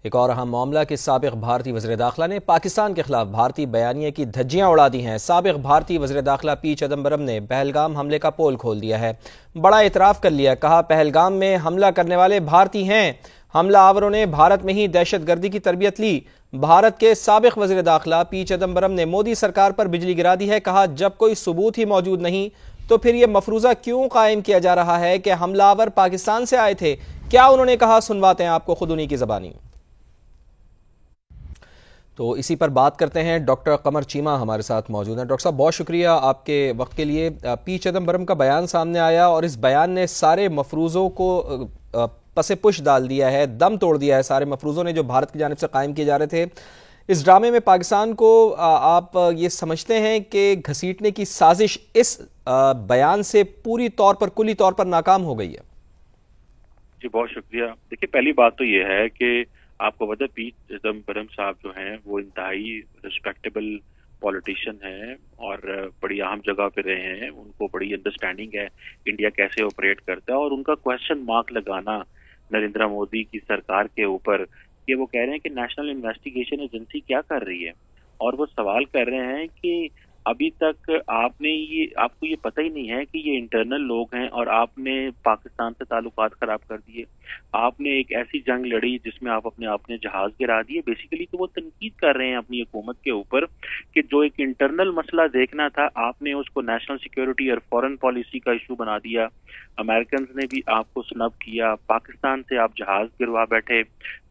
ایک اور اہم معاملہ کہ سابق بھارتی وزیر داخلہ نے پاکستان کے خلاف بھارتی بیانیے کی دھجیاں اڑا دی ہیں۔ سابق بھارتی وزیر داخلہ پی چدمبرم نے پہلگام حملے کا پول کھول دیا ہے، بڑا اعتراف کر لیا، کہا پہلگام میں حملہ کرنے والے بھارتی ہیں، حملہ آوروں نے بھارت میں ہی دہشت گردی کی تربیت لی۔ بھارت کے سابق وزیر داخلہ پی چدمبرم نے مودی سرکار پر بجلی گرا دی ہے، کہا جب کوئی ثبوت ہی موجود نہیں تو پھر یہ مفروضہ کیوں قائم کیا جا رہا ہے کہ حملہ آور پاکستان سے آئے تھے؟ کیا انہوں نے کہا، سنواتے ہیں آپ کو خود انہی کی زبانی۔ تو اسی پر بات کرتے ہیں، ڈاکٹر قمر چیمہ ہمارے ساتھ موجود ہیں۔ ڈاکٹر صاحب بہت شکریہ آپ کے وقت کے لیے۔ پی چدمبرم کا بیان سامنے آیا اور اس بیان نے سارے مفروضوں کو پس پش ڈال دیا ہے، دم توڑ دیا ہے سارے مفروضوں نے جو بھارت کی جانب سے قائم کیے جا رہے تھے۔ اس ڈرامے میں پاکستان کو آپ یہ سمجھتے ہیں کہ گھسیٹنے کی سازش اس بیان سے پوری طور پر کلی طور پر ناکام ہو گئی ہے؟ جی بہت شکریہ۔ دیکھیے پہلی بات تو یہ ہے کہ آپ کو پتہ پی چدمبرم صاحب جو ہیں وہ انتہائی ریسپیکٹیبل پولیٹیشین ہیں اور بڑی اہم جگہ پہ رہے ہیں، ان کو بڑی انڈرسٹینڈنگ ہے انڈیا کیسے آپریٹ کرتا ہے، اور ان کا کوشچن مارک لگانا نریندر مودی کی سرکار کے اوپر کہ وہ کہہ رہے ہیں کہ نیشنل انویسٹیگیشن ایجنسی کیا کر رہی ہے، اور وہ سوال کر رہے ہیں کہ ابھی تک آپ کو یہ پتہ ہی نہیں ہے کہ یہ انٹرنل لوگ ہیں اور آپ نے پاکستان سے تعلقات خراب کر دیے، آپ نے ایک ایسی جنگ لڑی جس میں آپ اپنے جہاز گرا دیے۔ بیسیکلی تو وہ تنقید کر رہے ہیں اپنی حکومت کے اوپر کہ جو ایک انٹرنل مسئلہ دیکھنا تھا آپ نے اس کو نیشنل سیکیورٹی اور فورن پالیسی کا ایشو بنا دیا۔ امریکنز نے بھی آپ کو سنب کیا، پاکستان سے آپ جہاز گروا بیٹھے،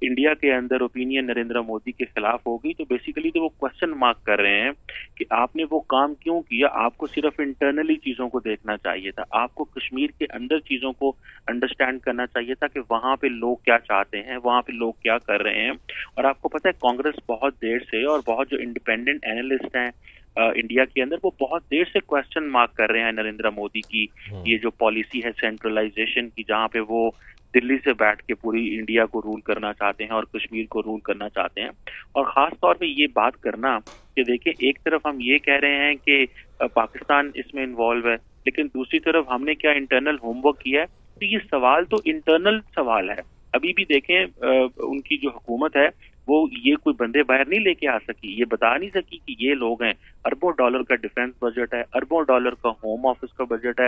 انڈیا کے اندر اوپینین نریندر مودی کے خلاف ہو گئی۔ تو بیسیکلی تو وہ کوشچن مارک کر رہے ہیں کہ آپ نے وہ کام کیوں کیا، آپ کو صرف انٹرنلی چیزوں کو دیکھنا چاہیے تھا، آپ کو کشمیر کے اندر چیزوں کو انڈرسٹینڈ کرنا چاہیے تھا کہ وہاں پہ لوگ کیا چاہتے ہیں، وہاں پہ لوگ کیا کر رہے ہیں۔ اور آپ کو پتہ ہے کانگریس بہت دیر سے اور بہت جو انڈیپینڈنٹ اینالسٹ ہیں انڈیا کے اندر وہ بہت دیر سے کوشچن مارک کر رہے ہیں نریندر مودی کی یہ جو پالیسی ہے سینٹرلائزیشن کی، جہاں پہ وہ دلی سے بیٹھ کے پوری انڈیا کو رول کرنا چاہتے ہیں اور کشمیر کو رول کرنا چاہتے ہیں۔ اور خاص طور پہ یہ بات کرنا کہ دیکھیں ایک طرف ہم یہ کہہ رہے ہیں کہ پاکستان اس میں انوالو ہے، لیکن دوسری طرف ہم نے کیا انٹرنل ہوم ورک کیا ہے؟ تو یہ سوال تو انٹرنل سوال ہے۔ ابھی بھی دیکھیں ان کی جو حکومت ہے وہ یہ کوئی بندے باہر نہیں لے کے آ سکی، یہ بتا نہیں سکی کہ یہ لوگ ہیں۔ اربوں ڈالر کا ڈیفنس بجٹ ہے، اربوں ڈالر کا ہوم آفس کا بجٹ ہے،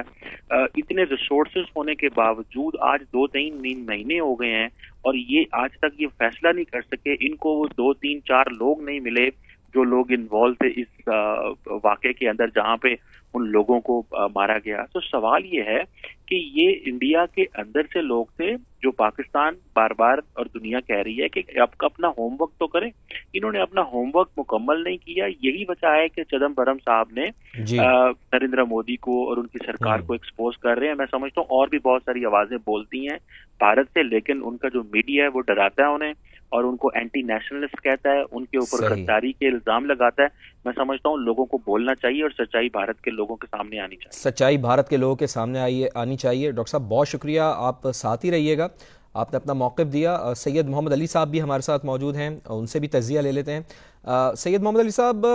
اتنے ریسورسز ہونے کے باوجود آج 2-3 مہینے ہو گئے ہیں اور یہ آج تک یہ فیصلہ نہیں کر سکے، ان کو وہ 2-3-4 لوگ نہیں ملے جو لوگ انوالو تھے اس واقعے کے اندر جہاں پہ ان لوگوں کو مارا گیا۔ تو سوال یہ ہے کہ یہ انڈیا کے اندر سے لوگ تھے جو پاکستان بار بار اور دنیا کہہ رہی ہے کہ آپ اپنا ہوم ورک تو کریں، انہوں نے اپنا ہوم ورک مکمل نہیں کیا۔ یہی وجہ ہے کہ چدمبرم صاحب نے نریندر مودی کو اور ان کی سرکار کو ایکسپوز کر رہے ہیں۔ میں سمجھتا ہوں اور بھی بہت ساری آوازیں بولتی ہیں بھارت سے، لیکن ان کا جو میڈیا ہے وہ ڈراتا ہے انہیں اور ان کو اینٹی نیشنلسٹ کہتا ہے، ان کے اوپر غداری کے الزام لگاتا ہے۔ میں سمجھتا ہوں لوگوں کو بولنا چاہیے اور سچائی بھارت کے لوگوں کے سامنے آنی چاہیے، سچائی بھارت کے لوگوں کے سامنے آنی چاہیے۔ ڈاکٹر صاحب بہت شکریہ، آپ ساتھ ہی رہیے گا، آپ نے اپنا موقف دیا۔ سید محمد علی صاحب بھی ہمارے ساتھ موجود ہیں، ان سے بھی تجزیہ لے لیتے ہیں۔ سید محمد علی صاحب،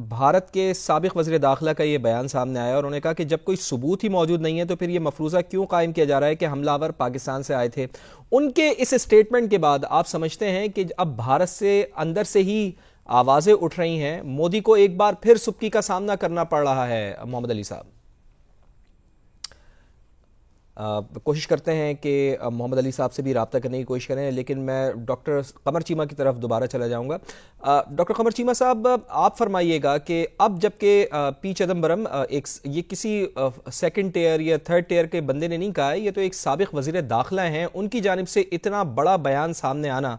بھارت کے سابق وزیر داخلہ کا یہ بیان سامنے آیا اور انہوں نے کہا کہ جب کوئی ثبوت ہی موجود نہیں ہے تو پھر یہ مفروضہ کیوں قائم کیا جا رہا ہے کہ حملہ آور پاکستان سے آئے تھے۔ ان کے اس اسٹیٹمنٹ کے بعد آپ سمجھتے ہیں کہ اب بھارت سے اندر سے ہی آوازیں اٹھ رہی ہیں، مودی کو ایک بار پھر سبکی کا سامنا کرنا پڑ رہا ہے؟ محمد علی صاحب کوشش کرتے ہیں کہ محمد علی صاحب سے بھی رابطہ کرنے کی کوشش کریں، لیکن میں ڈاکٹر قمر چیمہ کی طرف دوبارہ چلا جاؤں گا۔ ڈاکٹر قمر چیمہ صاحب، آپ فرمائیے گا کہ اب جب کہ پی چدمبرم یہ کسی سیکنڈ ٹیئر یا تھرڈ ٹیئر کے بندے نے نہیں کہا ہے، یہ تو ایک سابق وزیر داخلہ ہیں، ان کی جانب سے اتنا بڑا بیان سامنے آنا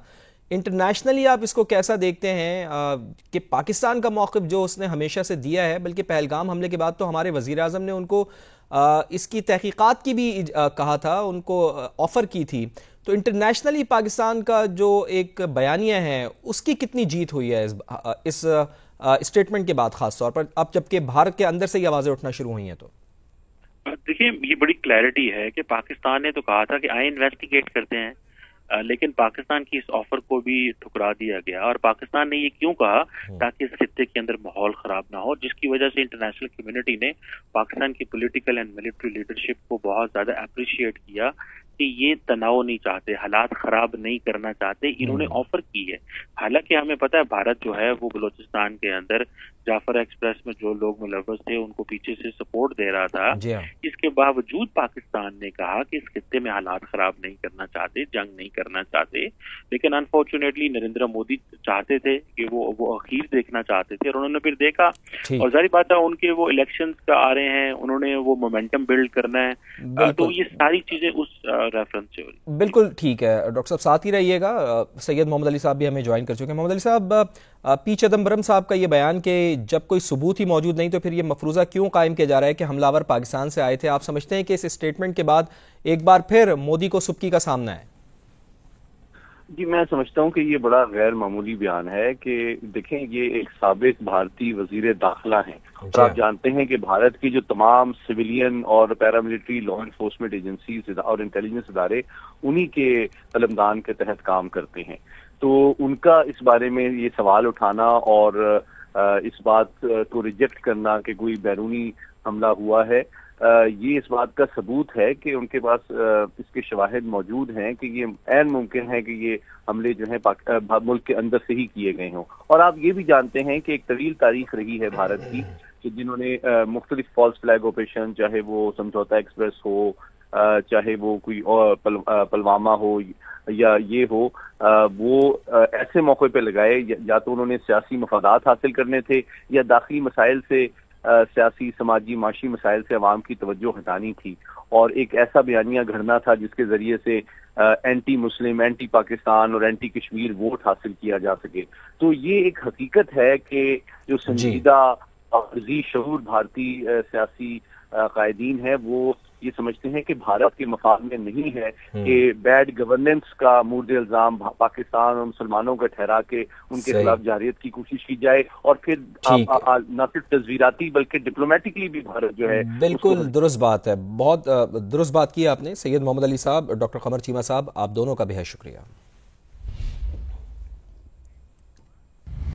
انٹرنیشنلی آپ اس کو کیسا دیکھتے ہیں کہ پاکستان کا موقف جو اس نے ہمیشہ سے دیا ہے، بلکہ پہلگام حملے کے بعد تو ہمارے وزیر اعظم نے ان کو اس کی تحقیقات کی بھی کہا تھا، ان کو آفر کی تھی، تو انٹرنیشنلی پاکستان کا جو ایک بیانیہ ہے اس کی کتنی جیت ہوئی ہے اس اسٹیٹمنٹ کے بعد، خاص طور پر اب جبکہ بھارت کے اندر سے یہ آوازیں اٹھنا شروع ہوئی ہیں؟ تو دیکھیے یہ بڑی کلیئرٹی ہے کہ پاکستان نے تو کہا تھا کہ آئیں انویسٹیگیٹ کرتے ہیں، لیکن پاکستان کی اس آفر کو بھی ٹھکرا دیا گیا۔ اور پاکستان نے یہ کیوں کہا؟ تاکہ اس خطے کے اندر ماحول خراب نہ ہو، جس کی وجہ سے انٹرنیشنل کمیونٹی نے پاکستان کی پولیٹیکل اینڈ ملٹری لیڈرشپ کو بہت زیادہ اپریشیٹ کیا کہ یہ تناؤ نہیں چاہتے، حالات خراب نہیں کرنا چاہتے، انہوں نے آفر کی ہے۔ حالانکہ ہمیں پتہ ہے بھارت جو ہے وہ بلوچستان کے اندر جعفر ایکسپریس میں جو لوگ ملوث تھے ان کو پیچھے سے سپورٹ دے رہا تھا۔ اس کے باوجود پاکستان نے کہا کہ اس خطے میں حالات خراب نہیں کرنا چاہتے، جنگ نہیں کرنا چاہتے، لیکن انفارچونیٹلی نریندر مودی چاہتے تھے کہ وہ اخیر دیکھنا چاہتے تھے، اور انہوں نے پھر دیکھا، اور ظاہر بات ہے ان کے وہ الیکشنز کا آ رہے ہیں، انہوں نے وہ مومنٹم بلڈ کرنا ہے، تو یہ ساری چیزیں اس ریفرنس سے ہو رہی۔ بالکل ٹھیک ہے ڈاکٹر صاحب، ساتھ ہی رہیے گا۔ سید محمد علی صاحب بھی ہمیں جوائن کر چکے ہیں۔ محمد علی صاحب، پی چدمبرم صاحب کا یہ بیان کہ جب کوئی ثبوت ہی موجود نہیں تو پھر یہ مفروضہ کیوں قائم کیا جا رہا ہے کہ حملہ آور پاکستان سے آئے تھے، آپ سمجھتے ہیں کہ اس اسٹیٹمنٹ کے بعد ایک بار پھر مودی کو سبکی کا سامنا ہے؟ جی میں سمجھتا ہوں کہ یہ بڑا غیر معمولی بیان ہے کہ دیکھیں یہ ایک سابق بھارتی وزیر داخلہ ہیں، اور آپ جانتے ہیں کہ بھارت کی جو تمام سویلین اور پیراملٹری لا انفورسمنٹ ایجنسیز اور انٹیلیجنس ادارے انہی کے قلمدان کے تحت کام کرتے ہیں، تو ان کا اس بارے میں یہ سوال اٹھانا اور اس بات کو ریجیکٹ کرنا کہ کوئی بیرونی حملہ ہوا ہے، یہ اس بات کا ثبوت ہے کہ ان کے پاس اس کے شواہد موجود ہیں کہ یہ عین ممکن ہے کہ یہ حملے جو ہیں ملک کے اندر سے ہی کیے گئے ہوں۔ اور آپ یہ بھی جانتے ہیں کہ ایک طویل تاریخ رہی ہے بھارت کی کہ جنہوں نے مختلف فالس فلیگ آپریشن، چاہے وہ سمجھوتا ایکسپریس ہو، چاہے وہ کوئی اور پلوامہ ہو یا یہ ہو، وہ ایسے موقع پہ لگائے یا تو انہوں نے سیاسی مفادات حاصل کرنے تھے یا داخلی مسائل سے، سیاسی سماجی معاشی مسائل سے عوام کی توجہ ہٹانی تھی، اور ایک ایسا بیانیہ گھڑنا تھا جس کے ذریعے سے اینٹی مسلم، اینٹی پاکستان اور اینٹی کشمیر ووٹ حاصل کیا جا سکے۔ تو یہ ایک حقیقت ہے کہ جو سنجیدہ اور ذی شعور بھارتی سیاسی قائدین ہیں وہ یہ سمجھتے ہیں کہ بھارت کے مفاد میں نہیں ہے کہ بیڈ گورننس کا مورد الزام پاکستان اور مسلمانوں کا ٹھہرا کے ان کے خلاف جارحیت کی کوشش کی جائے، اور پھر نہ صرف تصویراتی بلکہ ڈپلومیٹکلی بھی بھارت جو ہے۔ بالکل درست بات ہے، بہت درست بات کی آپ نے سید محمد علی صاحب، ڈاکٹر قمر چیمہ صاحب، آپ دونوں کا بہت شکریہ۔